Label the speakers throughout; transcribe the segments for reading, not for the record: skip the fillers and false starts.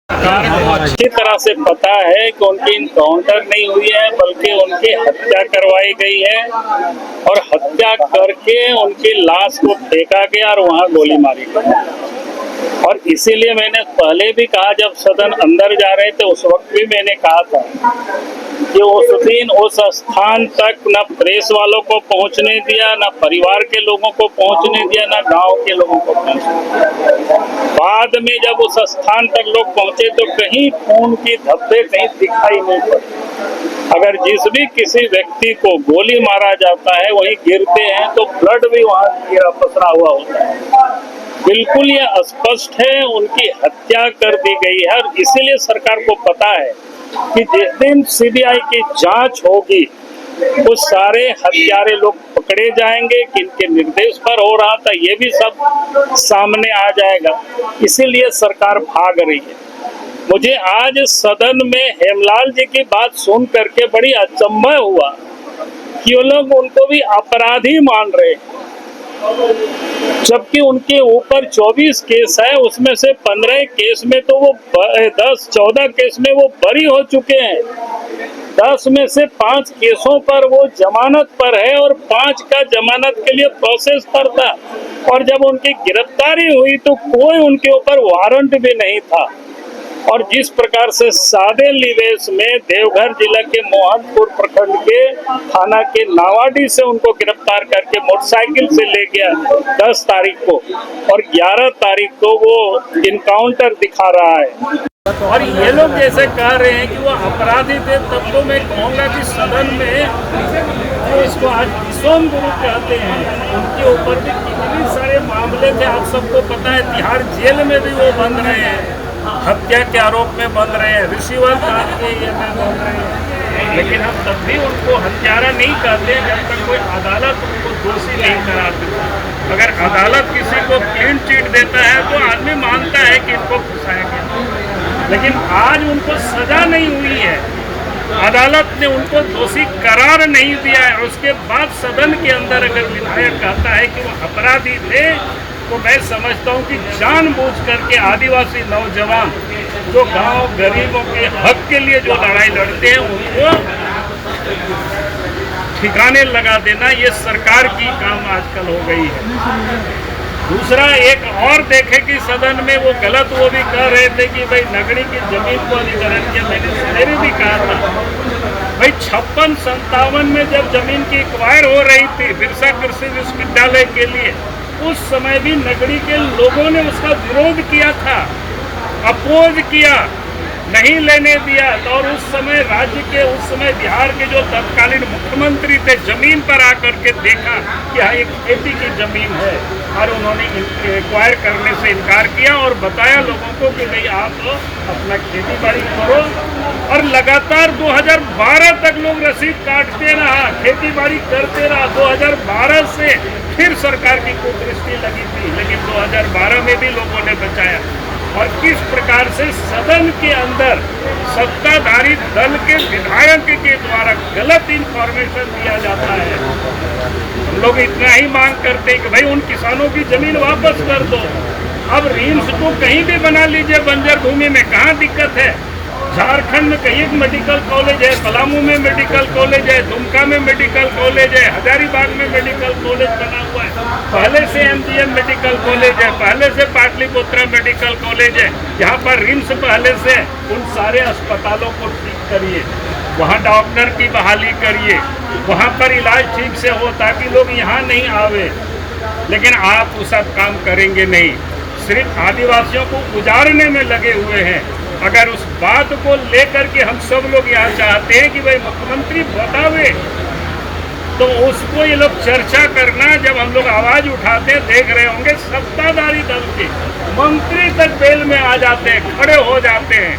Speaker 1: सरकार को अच्छी तरह से पता है कि उनकी इनकाउंटर नहीं हुई है, बल्कि उनकी हत्या करवाई गई है और हत्या करके उनकी लाश को फेंका गया और वहां गोली मारी गई। और इसीलिए मैंने पहले भी कहा, जब सदन अंदर जा रहे थे उस वक्त भी मैंने कहा था कि उस दिन उस स्थान तक न प्रेस वालों को पहुंचने दिया, न परिवार के लोगों को पहुंचने दिया, न गांव के लोगों को पहुंचने दिया। बाद में जब उस स्थान तक लोग पहुंचे तो कहीं खून की धब्बे कहीं दिखाई नहीं पड़े। अगर जिस भी किसी व्यक्ति को गोली मारा जाता है वहीं गिरते हैं तो ब्लड भी वहां गिरा पसरा हुआ होता है। बिल्कुल ये स्पष्ट है, उनकी हत्या कर दी गई है। और इसीलिए सरकार को पता है कि जिस दिन सीबीआई की जांच होगी वो सारे हत्यारे लोग पकड़े जाएंगे, किनके निर्देश पर हो रहा था ये भी सब सामने आ जाएगा। इसीलिए सरकार भाग रही है। मुझे आज सदन में हेमलाल जी की बात सुन करके बड़ी अचंभा हुआ कि वो लोग उनको भी अपराधी मान रहे हैं, जबकि उनके ऊपर 24 केस है, उसमें से 15 केस में तो वो 14 केस में वो बरी हो चुके हैं। 10 में से 5 केसों पर वो जमानत पर है और 5 का जमानत के लिए प्रोसेस पर था। और जब उनकी गिरफ्तारी हुई तो कोई उनके ऊपर वारंट भी नहीं था। और जिस प्रकार से सादे निवेश में देवघर जिला के मोहनपुर प्रखंड के थाना के नावाडी से उनको गिरफ्तार करके मोटरसाइकिल से ले गया 10 तारीख को, और 11 तारीख को वो इनकाउंटर दिखा रहा है। और ये लोग जैसे कह रहे हैं कि वो अपराधी थे, तब तो मैं कहूँगा कि सदन में जो इसको आज सोम गुरु कहते हैं उनके ऊपर भी कितने सारे मामले थे। आप सबको पता है, तिहाड़ जेल में भी वो बंद रहे हैं, हत्या के आरोप में बंद रहे हैं, रिसीवर कांड के ये में बंद रहे हैं। लेकिन हम तब भी उनको हत्यारा नहीं कहते जब तक कोई अदालत उनको दोषी नहीं करार देती। अगर अदालत किसी को क्लीन चिट देता है तो आदमी मानता है कि इनको फंसाया गया, लेकिन आज उनको सजा नहीं हुई है, अदालत ने उनको दोषी करार नहीं दिया है। उसके बाद सदन के अंदर अगर विधायक कहता है कि वो अपराधी थे तो मैं समझता हूँ कि जानबूझ करके आदिवासी नौजवान जो गांव गरीबों के हक के लिए जो लड़ाई लड़ते हैं उनको ठिकाने लगा देना ये सरकार की काम आजकल हो गई है। दूसरा एक और देखे कि सदन में वो गलत वो भी कह रहे थे कि भाई नगरी की जमीन को अधिग्रहण किया। मैंने सवेरे भी कहा था भाई 56-57 में जब जमीन की एक्वायर हो रही थी बिरसा कृषि विश्वविद्यालय के लिए, उस समय भी नगरी के लोगों ने उसका विरोध किया था, अपोज किया, नहीं लेने दिया। और उस समय राज्य के उस समय बिहार के जो तत्कालीन मुख्यमंत्री थे जमीन पर आकर के देखा कि हाँ एक खेती की जमीन है, और उन्होंने एक्वायर करने से इनकार किया और बताया लोगों को कि भाई आप अपना खेती बाड़ी करो। और लगातार 2012 तक लोग रसीद काटते रहा, खेती बाड़ी करते रहा। 2012 से फिर सरकार की कुदृष्टि लगी थी, लेकिन 2012 में भी लोगों ने बचाया। और किस प्रकार से सदन के अंदर सत्ताधारी दल के विधायक के द्वारा गलत इंफॉर्मेशन दिया जाता है। हम लोग इतना ही मांग करते हैं कि भाई उन किसानों की जमीन वापस कर दो। अब रिम्स को कहीं भी बना लीजिए बंजर भूमि में, कहाँ दिक्कत है। झारखंड में कहीं मेडिकल कॉलेज है, पलामू में मेडिकल कॉलेज है, दुमका में मेडिकल कॉलेज है, हजारीबाग में मेडिकल कॉलेज बना हुआ है, पहले से एमजीएम मेडिकल कॉलेज है, पहले से पाटलिपुत्रा मेडिकल कॉलेज है, यहाँ पर रिम्स पहले से। उन सारे अस्पतालों को ठीक करिए, वहाँ डॉक्टर की बहाली करिए, वहाँ पर इलाज ठीक से हो ताकि लोग यहाँ नहीं आवे। लेकिन आप वो सब काम करेंगे नहीं, सिर्फ आदिवासियों को उजाड़ने में लगे हुए हैं। अगर उस बात को लेकर के हम सब लोग यहाँ चाहते हैं कि भाई मुख्यमंत्री बतावे, तो उसको ये लोग चर्चा करना। जब हम लोग आवाज उठाते हैं, देख रहे होंगे सत्ताधारी दल के मंत्री तक बेल में आ जाते हैं, खड़े हो जाते हैं।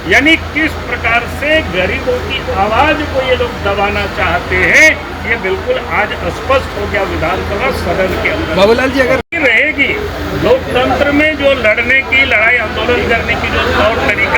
Speaker 1: यानी किस प्रकार से गरीबों की आवाज को ये लोग दबाना चाहते हैं, ये बिल्कुल आज स्पष्ट हो गया विधानसभा सदन के अंदर।
Speaker 2: बाबूलाल जी, अगर
Speaker 1: रहेगी लोकतंत्र में जो लड़ने की, लड़ाई आंदोलन करने की जो तौर तरीका